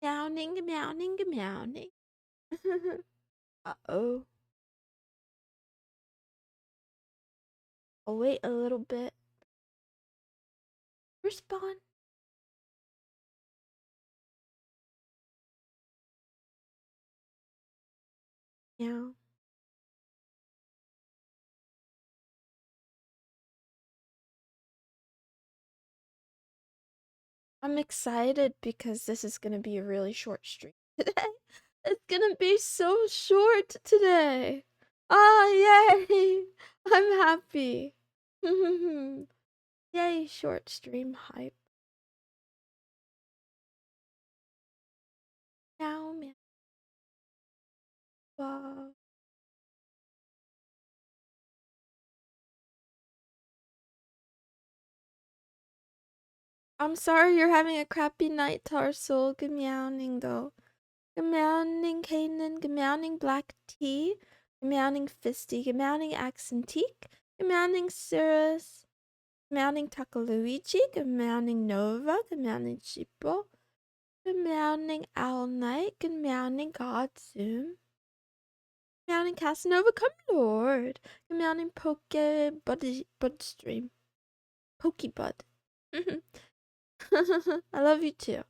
Meowing, meowing, meowing. Uh-oh. I'll wait a little bit. Respawn. Meow. I'm excited because this is gonna be a really short stream today. It's gonna be so short today. Ah, yay! I'm happy. Yay, short stream hype. Meow, meow. Wow. I'm sorry you're having a crappy night, Tarsol. Good meowing, though. Good meowing, Kanan. Good meowing, Black Tea. Good meowing, Fisty. Good meowing, Accentique. Good meowing, Cirrus. Good meowing, Takaluigi. Good meowing, Nova. Good meowing, Shippo. Good meowing, Owl Knight. Good meowing, God Zoom. Good meowing, Casanova. Come Lord. Good meowing, Poke Budstream. Pokebud. I love you too.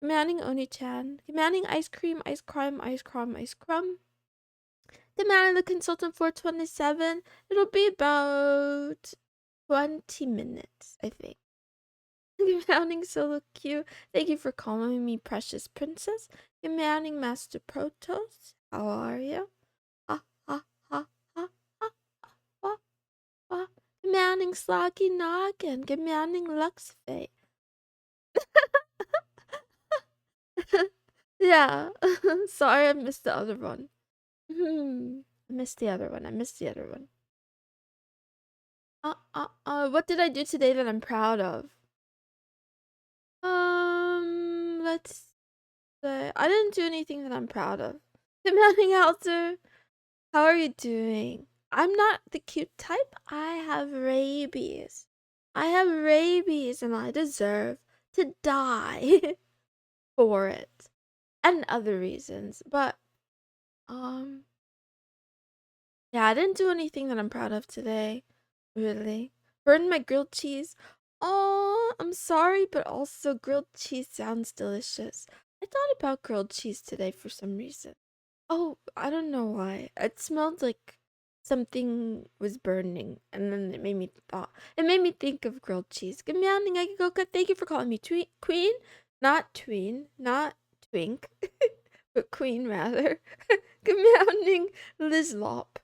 Commanding Oni-chan. Commanding Ice Cream, Ice Crime, Ice Crumb, Ice Crumb. Commanding the Consultant 427. It'll be about 20 minutes, I think. Commanding Solo Q. Thank you for calling me Precious Princess. Commanding Master Protos. How are you? Ha ha ha ha ha ha ha. Commanding Sloggy Noggin. Commanding Lux Fate. Yeah. Sorry I missed the other one. I missed the other one. I missed the other one. What did I do today that I'm proud of? Let's say I didn't do anything that I'm proud of. Commanding Alter, how are you doing? I'm not the cute type. I have rabies. I have rabies and I deserve to die for it. And other reasons. But yeah, I didn't do anything that I'm proud of today. Really. Burned my grilled cheese. Oh, I'm sorry, but also grilled cheese sounds delicious. I thought about grilled cheese today for some reason. Oh, I don't know why. It smelled like something was burning, and then it made me think of grilled cheese. Good morning, Agikoka. Thank you for calling me queen, not tween, not twink, but queen rather. Good morning, Lizlop.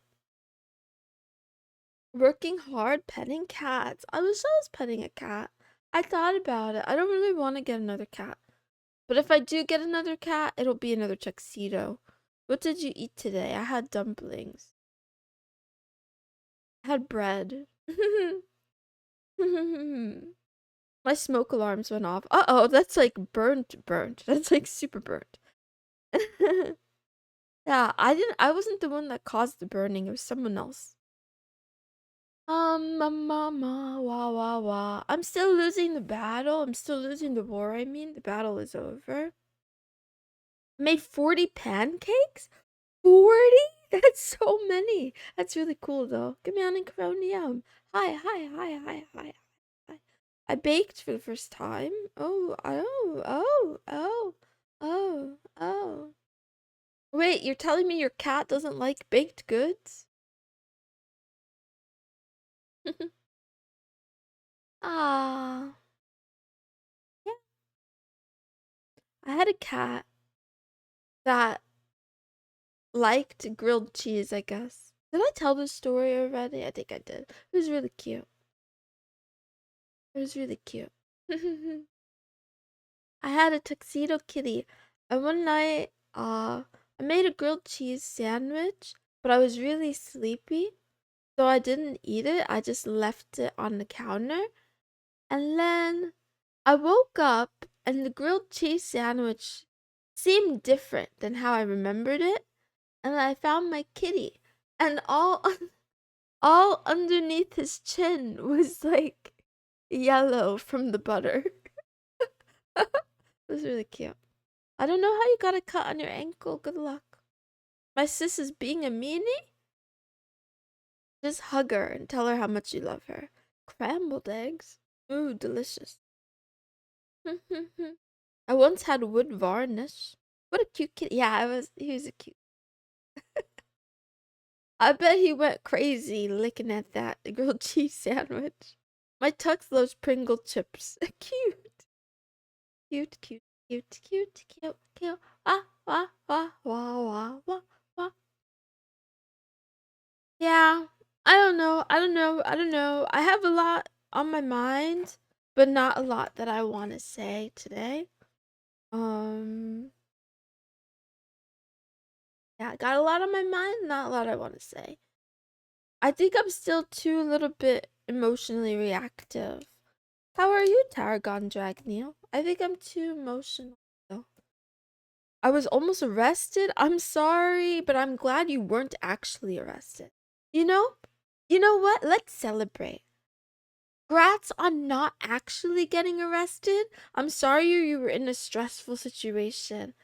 Working hard petting cats. I wish I was petting a cat. I thought about it. I don't really want to get another cat. But if I do get another cat, it'll be another tuxedo. What did you eat today? I had dumplings. I had bread. My smoke alarms went off. Uh-oh, that's like burnt. That's like super burnt. Yeah, I wasn't the one that caused the burning. It was someone else. Mama, wah, wah, wah. I'm still losing the battle. I'm still losing the war. I mean, the battle is over. I made 40 pancakes? 40? That's so many. That's really cool, though. Give me an Incronium. Hi. I baked for the first time. Oh. Wait, you're telling me your cat doesn't like baked goods? Ah. Yeah. I had a cat that liked grilled cheese, I guess. Did I tell this story already? I think I did. It was really cute. It was really cute. I had a tuxedo kitty, and one night, I made a grilled cheese sandwich, but I was really sleepy, so I didn't eat it. I just left it on the counter, and then I woke up, and the grilled cheese sandwich seemed different than how I remembered it, and I found my kitty, and all underneath his chin was like yellow from the butter. It was really cute. I don't know how you got a cut on your ankle. Good luck. My sis is being a meanie? Just hug her and tell her how much you love her. Scrambled eggs? Ooh, delicious. I once had wood varnish. What a cute kid. Yeah, he was a cute. I bet he went crazy looking at that grilled cheese sandwich. My Tux loves Pringle chips. Cute. Cute, cute, cute, cute, cute, cute. Wah, wah, wah, wah, wah, wah, wah. Yeah, I don't know. I have a lot on my mind, but not a lot that I want to say today. Um, yeah, I got a lot on my mind, not a lot I want to say. I think I'm still too a little bit emotionally reactive. How are you, Tarragon Dragneel? I think I'm too emotional though. I was almost arrested. I'm sorry, but I'm glad you weren't actually arrested. You know? You know what? Let's celebrate. Congrats on not actually getting arrested. I'm sorry you were in a stressful situation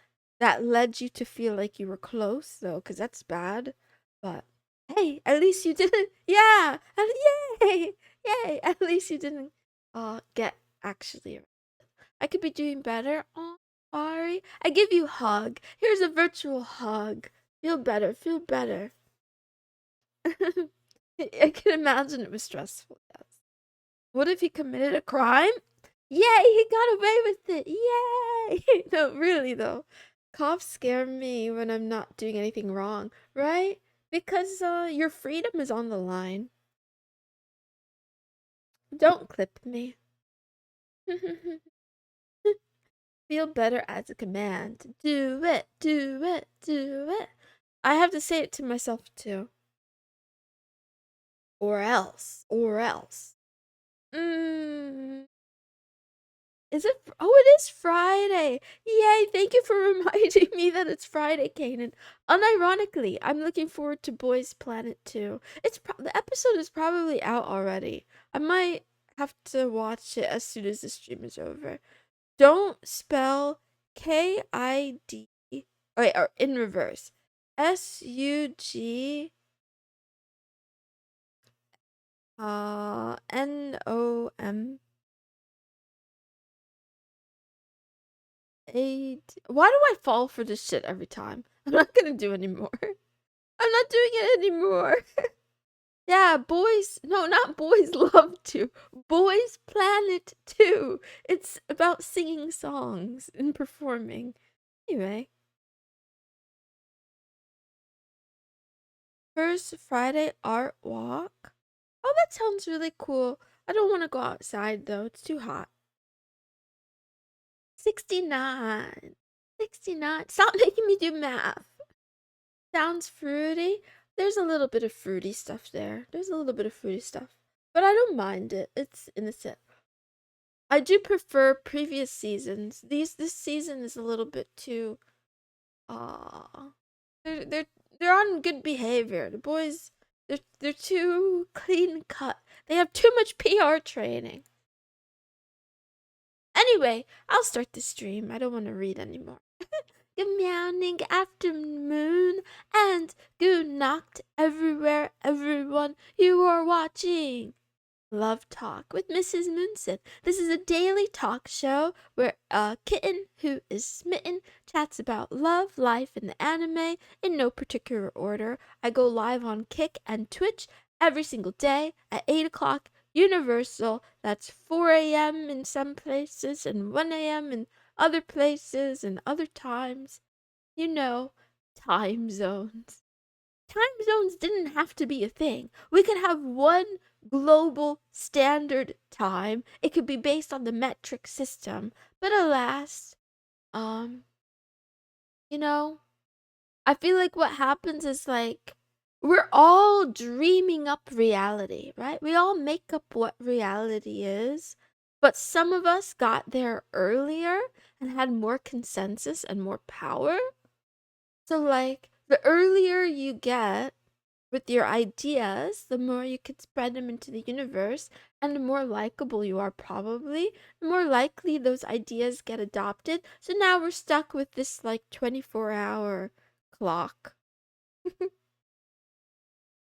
that led you to feel like you were close, though, because that's bad. But hey, at least you didn't. Yeah, yay, yay! At least you didn't get actually arrested. I could be doing better. Oh, sorry. I give you a hug. Here's a virtual hug. Feel better. Feel better. I can imagine it was stressful. Yes. What if he committed a crime? Yay, he got away with it. Yay. No, really though. Cops scare me when I'm not doing anything wrong, right? Because your freedom is on the line. Don't clip me. Feel better as a command. Do it, do it, do it. I have to say it to myself too. Or else, or else. Mm. Is it? Oh, it is Friday. Yay, thank you for reminding me that it's Friday, Kanan. Unironically, I'm looking forward to Boys Planet 2. The episode is probably out already. I might have to watch it as soon as the stream is over. Don't spell KID. Wait, or in reverse. SUG NOM eight. Why do I fall for this shit every time? I'm not gonna do anymore. I'm not doing it anymore. Yeah, boys. No, not boys love to. Boys Planet 2. It's about singing songs and performing. Anyway, first Friday art walk. Oh, that sounds really cool. I don't want to go outside though. It's too hot. 69. 69. Stop making me do math. Sounds fruity. There's a little bit of fruity stuff there. There's a little bit of fruity stuff. But I don't mind it. It's innocent. I do prefer previous seasons. This season is a little bit too they're they're they're on good behavior. The boys they're too clean cut. They have too much PR training. Anyway, I'll start the stream. I don't want to read anymore. Good morning, afternoon, and good night everywhere, everyone you are watching. Love Talk with Mrs. Moonson. This is a daily talk show where a kitten who is smitten chats about love, life, and the anime in no particular order. I go live on Kick and Twitch every single day at 8 o'clock Universal. That's 4 a.m. in some places and 1 a.m. in other places and other times. You know, time zones. Time zones didn't have to be a thing. We could have one global standard time. It could be based on the metric system. But alas, um, you know, I feel like what happens is like we're all dreaming up reality, right? We all make up what reality is. But some of us got there earlier and had more consensus and more power. So like the earlier you get, with your ideas, the more you could spread them into the universe, and the more likable you are, probably, the more likely those ideas get adopted. So now we're stuck with this like 24-hour clock.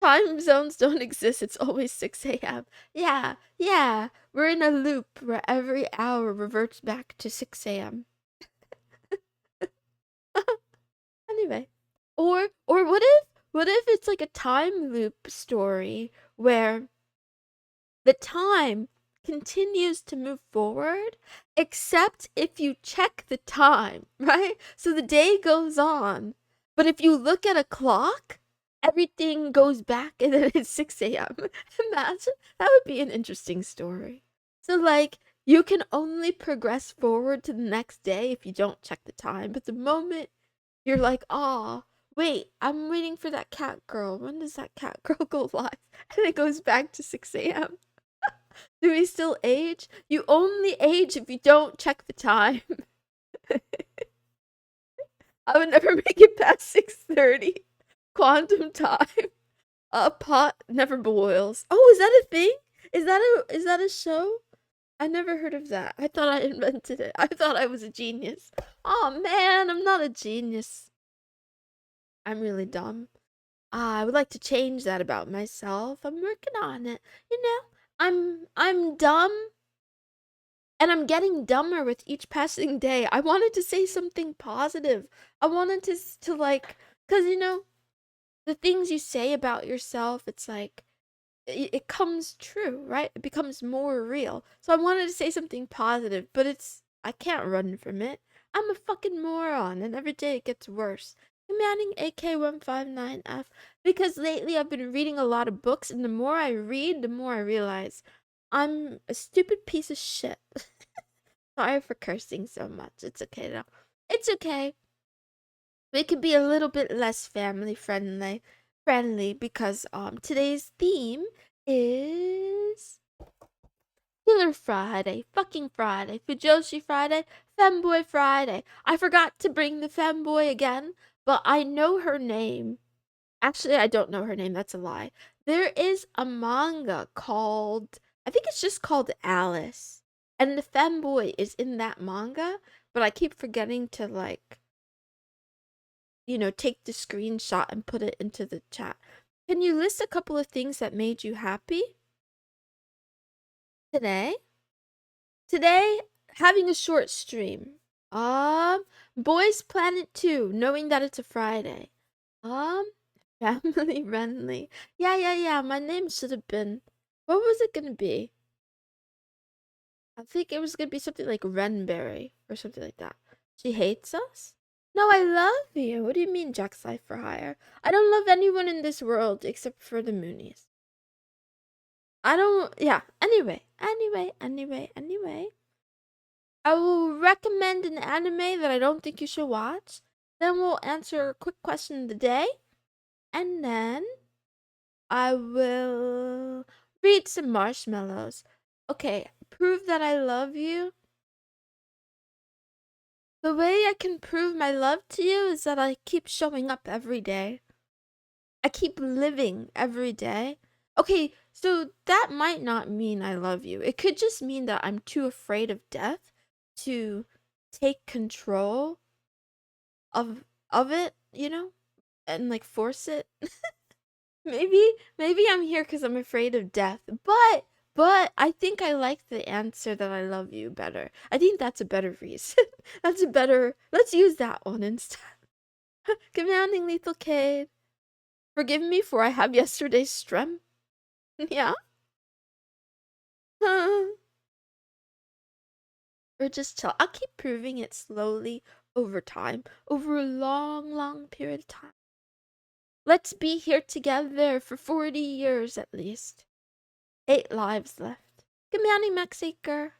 Time zones don't exist. It's always 6 a.m. Yeah, yeah. We're in a loop where every hour reverts back to 6 a.m. Anyway. Or what if it's like a time loop story where the time continues to move forward, except if you check the time, right? So the day goes on, but if you look at a clock, everything goes back and then it's 6 a.m. Imagine that would be an interesting story. So, like, you can only progress forward to the next day if you don't check the time, but the moment you're like, "Ah, wait, I'm waiting for that cat girl. When does that cat girl go live?" And it goes back to 6 a.m. Do we still age? You only age if you don't check the time. I would never make it past 6:30. Quantum time. A pot never boils. Oh, is that a thing? Is that a show? I never heard of that. I thought I invented it. I thought I was a genius. Oh man, I'm not a genius. I'm really dumb. I would like to change that about myself. I'm working on it. You know, I'm dumb and I'm getting dumber with each passing day. I wanted to say something positive. I wanted to like cuz the things you say about yourself, it's like it comes true, right? It becomes more real. So I wanted to say something positive, but I can't run from it. I'm a fucking moron, and every day it gets worse. Commanding AK159F, because lately I've been reading a lot of books, and the more I read, the more I realize I'm a stupid piece of shit. Sorry for cursing so much. It's okay though. It's okay. We could be a little bit less family friendly because today's theme is Killer Friday, fucking Friday, Fujoshi Friday, Femboy Friday. I forgot to bring the femboy again, but I know her name. Actually, I don't know her name. That's a lie. There is a manga called, I think it's just called Alice. And the femboy is in that manga, but I keep forgetting to like take the screenshot and put it into the chat. Can you list a couple of things that made you happy today? Today, having a short stream. Boys Planet 2, knowing that it's a Friday. Um, family friendly. Yeah, yeah, yeah. My name should have been. What was it gonna be? I think it was gonna be something like Renberry or something like that. She hates us? No, I love you. What do you mean, Jack's life for hire? I don't love anyone in this world except for the Moonies. I don't. Yeah. Anyway. I will recommend an anime that I don't think you should watch. Then we'll answer a quick question of the day. And then I will read some marshmallows. Okay, prove that I love you. The way I can prove my love to you is that I keep showing up every day. I keep living every day. Okay, so that might not mean I love you. It could just mean that I'm too afraid of death to take control of it, and like force it. Maybe I'm here cuz I'm afraid of death. But I think I like the answer that I love you better. I think that's a better reason. That's a better. Let's use that one instead. Commanding Lethal Cade. Forgive me for I have yesterday's strem. Yeah. Or just chill. I'll keep proving it slowly over time, over a long, long period of time. Let's be here together for 40 years at least. 8 lives left. Good morning, Maxaker.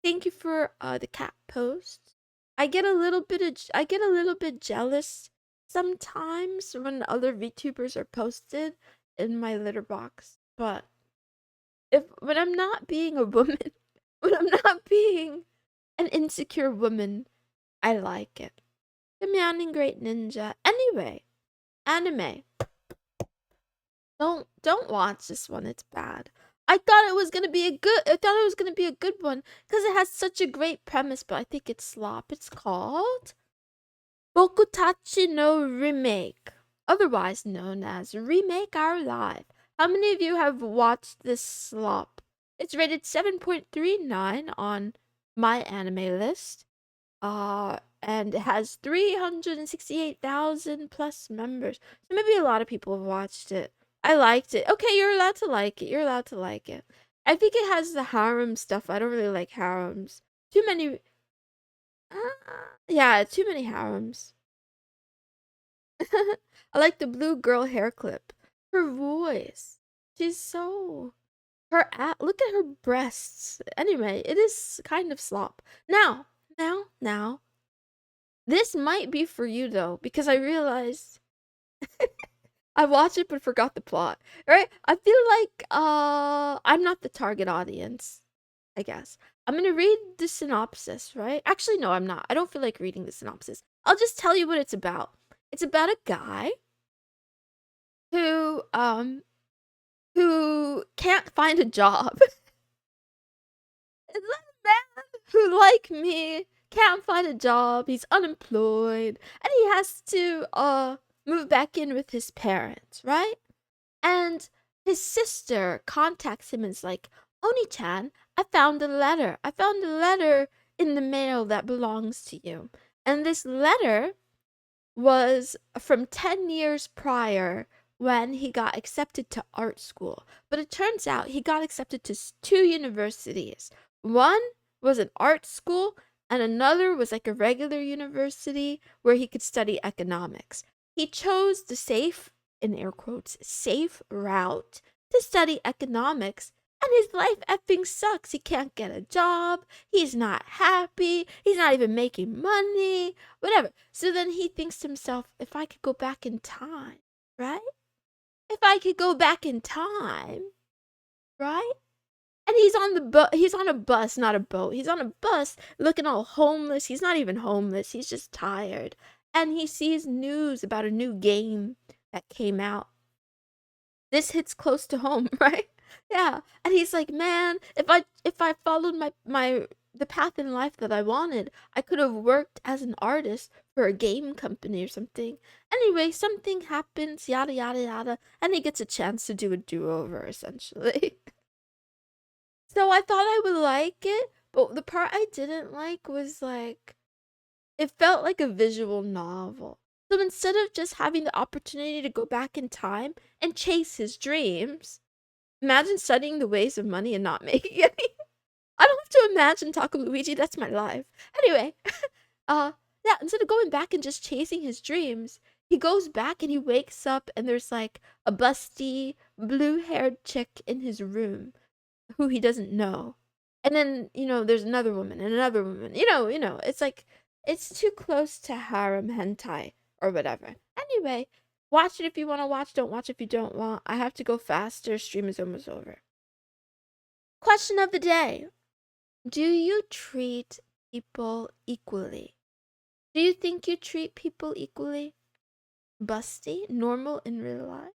Thank you for the cat post. I get a little bit jealous sometimes when other VTubers are posted in my litter box, but when I'm not being a woman, when I'm not being an insecure woman, I like it. The meowing great ninja. Anyway, anime. Don't watch this one. It's bad. I thought it was gonna be a good. I thought it was gonna be a good one because it has such a great premise, but I think it's slop. It's called Bokutachi no Remake, otherwise known as Remake Our Life. How many of you have watched this slop? It's rated 7.39 on my anime list. And it has 368,000 plus members. So maybe a lot of people have watched it. I liked it. Okay, you're allowed to like it. You're allowed to like it. I think it has the harem stuff. I don't really like harems. Too many. Yeah, too many harems. I like the blue girl hair clip. Her voice. She's so. Look at her breasts. Anyway, it is kind of slop. Now. This might be for you though, because I realized I watched it but forgot the plot. Right? I feel like I'm not the target audience, I guess. I'm gonna read the synopsis, right? Actually, no, I'm not. I don't feel like reading the synopsis. I'll just tell you what it's about. It's about a guy who who can't find a job. It's a man who, like me, can't find a job. He's unemployed, and he has to move back in with his parents, right? And his sister contacts him and is like, Oni-chan, I found a letter. I found a letter in the mail that belongs to you. And this letter was from 10 years prior when he got accepted to art school. But it turns out he got accepted to two universities. One was an art school, and another was like a regular university where he could study economics. He chose the safe, in air quotes, safe route to study economics, and his life effing sucks. He can't get a job. He's not happy. He's not even making money. Whatever. So then he thinks to himself, if I could go back in time, right? If I could go back in time, right? And he's on he's on a bus, not a boat. He's on a bus looking all homeless. He's not even homeless. He's just tired. And he sees news about a new game that came out. This hits close to home, right? Yeah. And he's like, man, if I followed the path in life that I wanted, I could have worked as an artist for a game company or something. Anyway, something happens, yada yada yada, and he gets a chance to do a do-over essentially. So I thought I would like it, but the part I didn't like was like it felt like a visual novel. So instead of just having the opportunity to go back in time and chase his dreams, imagine studying the ways of money and not making any. I don't have to imagine Taco Luigi, that's my life. Anyway, uh yeah, instead of going back and just chasing his dreams, he goes back and he wakes up and there's like a busty, blue-haired chick in his room who he doesn't know. And then, there's another woman and another woman. It's like it's too close to harem hentai or whatever. Anyway, watch it if you want to watch, don't watch if you don't want. I have to go faster. Stream is almost over. Question of the day. Do you treat people equally? Do you think you treat people equally? Busty? Normal in real life?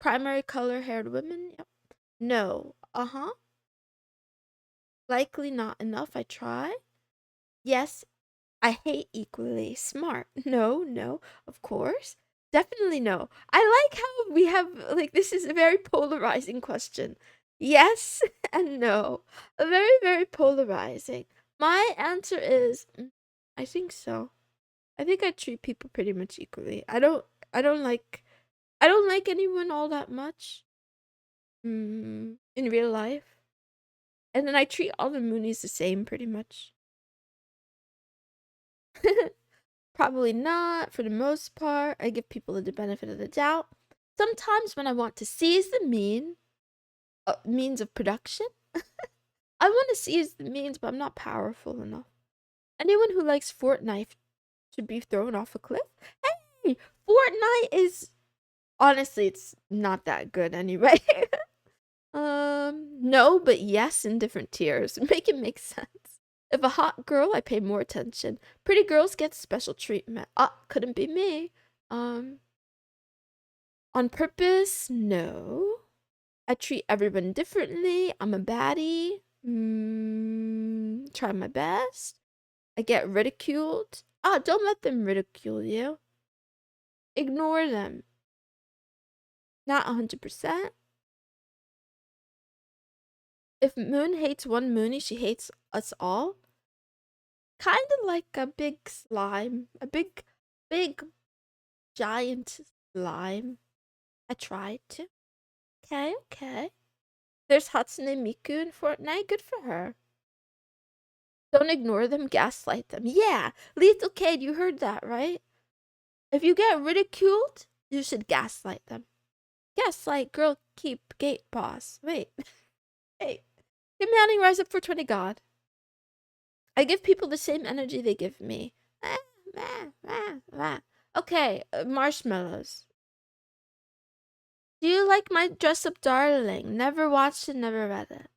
Primary color haired women? Yep. No. Uh-huh. Likely not enough. I try. Yes, I hate equally. Smart. No, of course. Definitely no. I like how we have, like, this is a very polarizing question. Yes and no. A very, very polarizing. My answer is, I think so. I think I treat people pretty much equally. I don't like, I don't like anyone all that much. In real life. And then I treat all the Moonies the same, pretty much. Probably not, for the most part. I give people the benefit of the doubt. Sometimes when I want to seize the means of production, I want to seize the means, but I'm not powerful enough. Anyone who likes Fortnite should be thrown off a cliff. Hey, Fortnite is honestly, it's not that good anyway. No, but yes in different tiers. Make it make sense. If a hot girl, I pay more attention. Pretty girls get special treatment. Ah, couldn't be me. On purpose? No. I treat everyone differently. I'm a baddie. Try my best. I get ridiculed. Ah, don't let them ridicule you. Ignore them. Not 100%. If Moon hates one Moonie, she hates us all. Kind of like a big slime. A big, giant slime. I tried to. Okay, okay. There's Hatsune Miku in Fortnite. Good for her. Don't ignore them, gaslight them. Yeah, Lethal Kid, you heard that, right? If you get ridiculed, you should gaslight them. Gaslight, girl, keep gate boss. Wait. Hey. Give me Annie Rise Up for 20 God. I give people the same energy they give me. Okay, marshmallows. Do you like my dress up darling? Never watched it, never read it.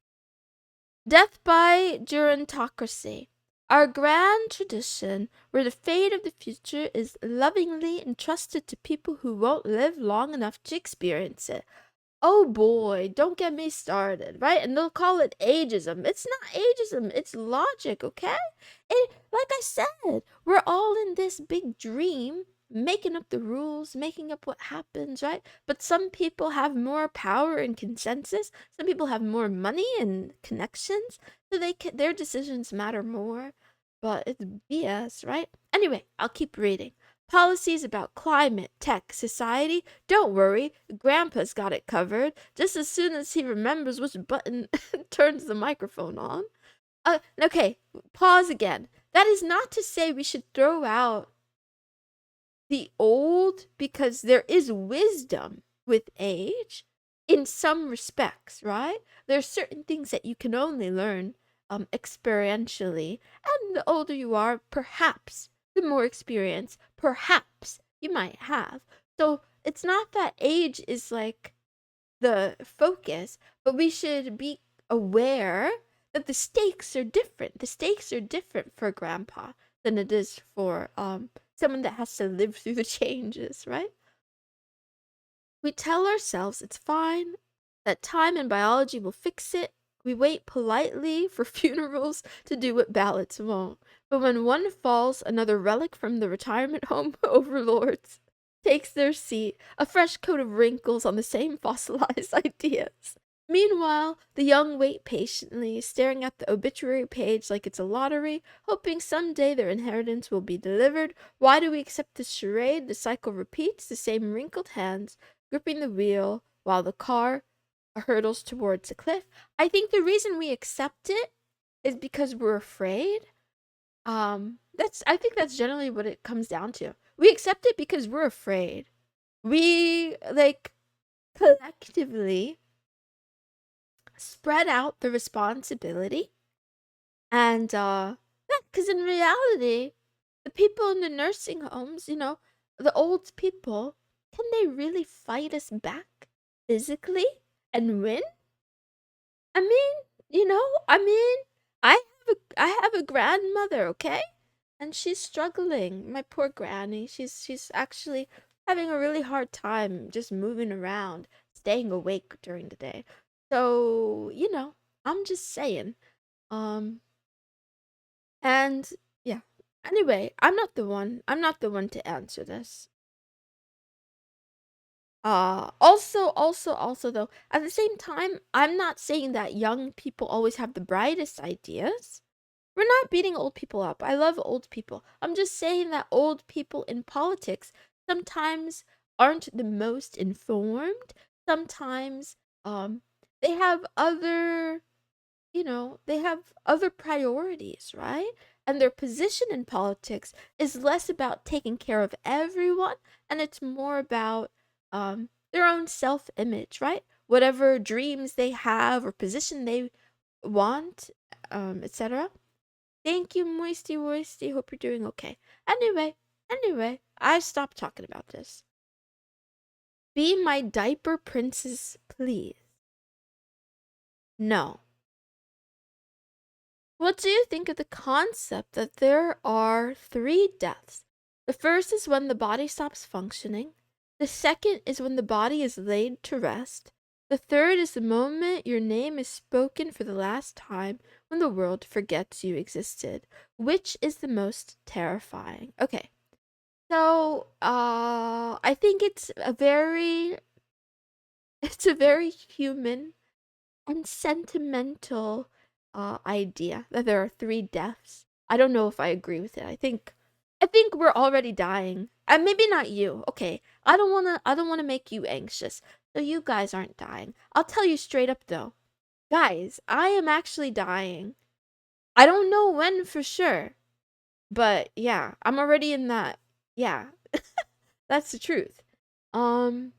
Death by gerontocracy. Our grand tradition, where the fate of the future is lovingly entrusted to people who won't live long enough to experience it. Oh boy, don't get me started, right? And they'll call it ageism. It's not ageism, it's logic, okay? Like I said, we're all in this big dream, making up the rules, making up what happens, right? But some people have more power and consensus. Some people have more money and connections, so their decisions matter more. But it's BS, right? Anyway, I'll keep reading. Policies about climate, tech, society. Don't worry, Grandpa's got it covered. Just as soon as he remembers which button turns the microphone on. Okay, pause again. That is not to say we should throw out the old, because there is wisdom with age in some respects, right? There are certain things that you can only learn experientially, and the older you are, perhaps the more experience perhaps you might have. So it's not that age is like the focus, but we should be aware that the stakes are different. The stakes are different for grandpa than it is for someone that has to live through the changes, right? We tell ourselves it's fine, that time and biology will fix it. We wait politely for funerals to do what ballots won't. But when one falls, another relic from the retirement home overlords takes their seat, a fresh coat of wrinkles on the same fossilized ideas. Meanwhile, the young wait patiently, staring at the obituary page like it's a lottery, hoping someday their inheritance will be delivered. Why do we accept this charade? The cycle repeats, the same wrinkled hands gripping the wheel while the car hurtles towards a cliff. I think the reason we accept it is because we're afraid. I think that's generally what it comes down to. We accept it because we're afraid. We like collectively spread out the responsibility, and yeah, because in reality, the people in the nursing homes, the old people, can they really fight us back physically and win? I mean, I have a grandmother, okay? And she's struggling. My poor granny. She's actually having a really hard time just moving around, staying awake during the day. So, I'm just saying. Um and yeah. Anyway, I'm not the one. I'm not the one to answer this. Also though, at the same time, I'm not saying that young people always have the brightest ideas. We're not beating old people up. I love old people. I'm just saying that old people in politics sometimes aren't the most informed. Sometimes they have other priorities, right? And their position in politics is less about taking care of everyone, and it's more about their own self-image, right? Whatever dreams they have or position they want, etc. Thank you, Moisty Moisty. Hope you're doing okay. Anyway, I stopped talking about this. Be my diaper princess, please. No. What do you think of the concept that there are 3 deaths? The first is when the body stops functioning. The second is when the body is laid to rest. The third is the moment your name is spoken for the last time, when the world forgets you existed. Which is the most terrifying? Okay. So, I think it's a very human and sentimental idea that there are three deaths. I don't know if I agree with it. I think we're already dying. And maybe not you. Okay. I don't wanna make you anxious. So you guys aren't dying. I'll tell you straight up though. Guys, I am actually dying. I don't know when for sure. But yeah, I'm already in that. Yeah. That's the truth. Um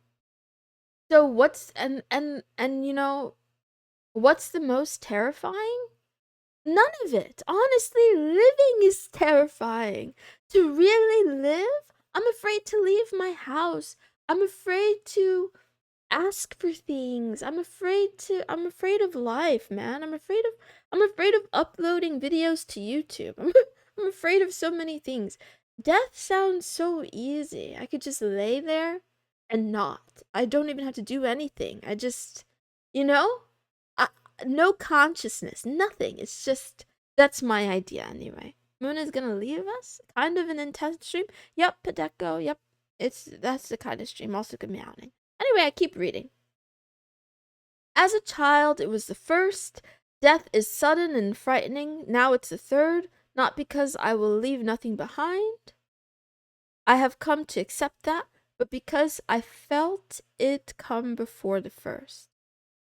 so what's what's the most terrifying? None of it. Honestly, living is terrifying. To really live, I'm afraid to leave my house. I'm afraid to ask for things. I'm afraid of life, man. I'm afraid of uploading videos to YouTube. I'm afraid of so many things. Death sounds so easy. I could just lay there and not. I don't even have to do anything. I just, you know? I, no consciousness, nothing. It's just that's my idea anyway. Moon is gonna leave us. Kind of an intense stream. Yep, Padeko. Yep, that's the kind of stream. Also gonna be outing. Anyway, I keep reading. As a child, it was the first. Death is sudden and frightening. Now it's the third. Not because I will leave nothing behind. I have come to accept that, but because I felt it come before the first.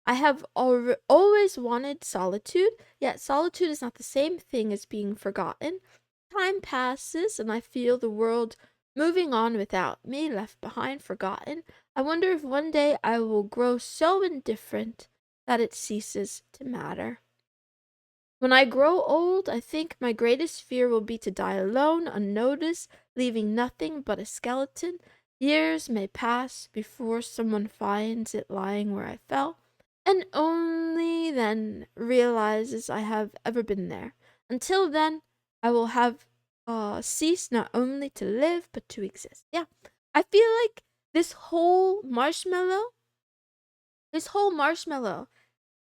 I have always wanted solitude, yet solitude is not the same thing as being forgotten. Time passes, and I feel the world moving on without me, left behind, forgotten. I wonder if one day I will grow so indifferent that it ceases to matter. When I grow old, I think my greatest fear will be to die alone, unnoticed, leaving nothing but a skeleton. Years may pass before someone finds it lying where I fell, and only then realizes I have ever been there. Until then, I will have ceased not only to live, but to exist. Yeah, I feel like this whole marshmallow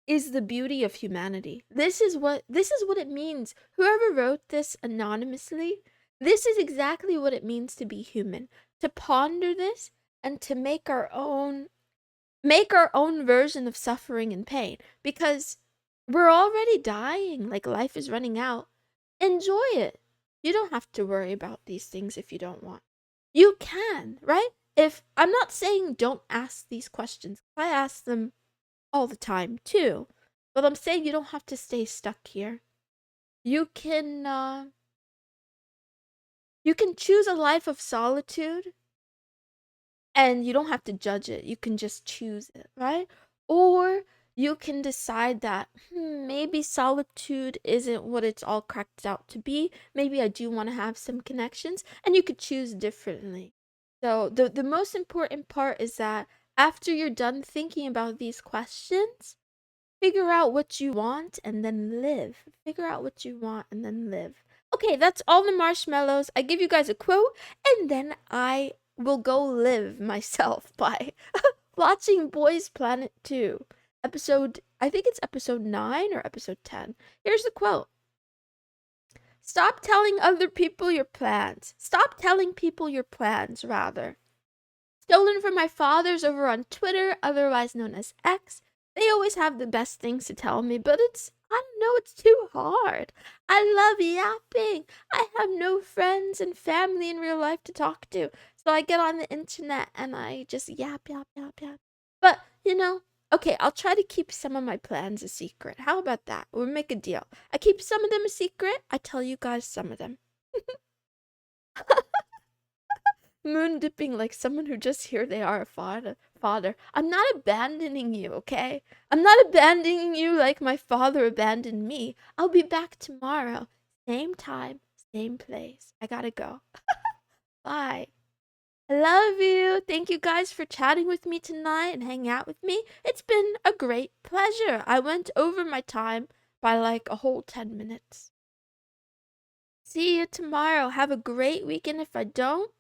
is the beauty of humanity. This is what it means. Whoever wrote this anonymously, this is exactly what it means to be human. To ponder this and to make our own version of suffering and pain, because we're already dying, like life is running out. Enjoy it. You don't have to worry about these things if you don't want. You can, right? If I'm not saying don't ask these questions. I ask them all the time too. But I'm saying you don't have to stay stuck here. You can you can choose a life of solitude, and you don't have to judge it. You can just choose it, right? Or you can decide that maybe solitude isn't what it's all cracked out to be. Maybe I do want to have some connections, and you could choose differently. So the most important part is that after you're done thinking about these questions, figure out what you want and then live. Figure out what you want and then live. Okay, that's all the marshmallows. I give you guys a quote, and then I will go live myself by watching Boys Planet 2. I think it's episode 9 or episode 10. Here's the quote. Stop telling other people your plans. Stop telling people your plans, rather. Stolen from my fathers over on Twitter, otherwise known as X. They always have the best things to tell me, but I don't know, it's too hard. I love yapping. I have no friends and family in real life to talk to, so I get on the internet and I just yap, yap, yap, yap. But, okay, I'll try to keep some of my plans a secret. How about that? We'll make a deal. I keep some of them a secret, I tell you guys some of them. Moon dipping like someone who just here they are a father. I'm not abandoning you, okay? I'm not abandoning you like my father abandoned me. I'll be back tomorrow. Same time, same place. I gotta go. Bye. I love you. Thank you guys for chatting with me tonight and hanging out with me. It's been a great pleasure. I went over my time by like a whole 10 minutes. See you tomorrow. Have a great weekend if I don't.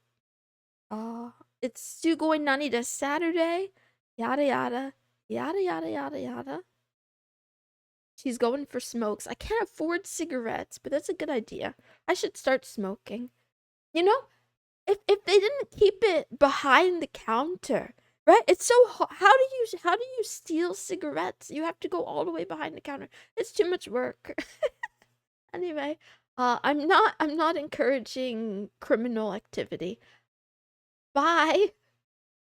It's Stu going nutty to Saturday. Yada yada. Yada yada yada yada. She's going for smokes. I can't afford cigarettes, but that's a good idea. I should start smoking. You know, if they didn't keep it behind the counter, right? It's so how do you steal cigarettes? You have to go all the way behind the counter. It's too much work. Anyway, I'm not encouraging criminal activity. Bye.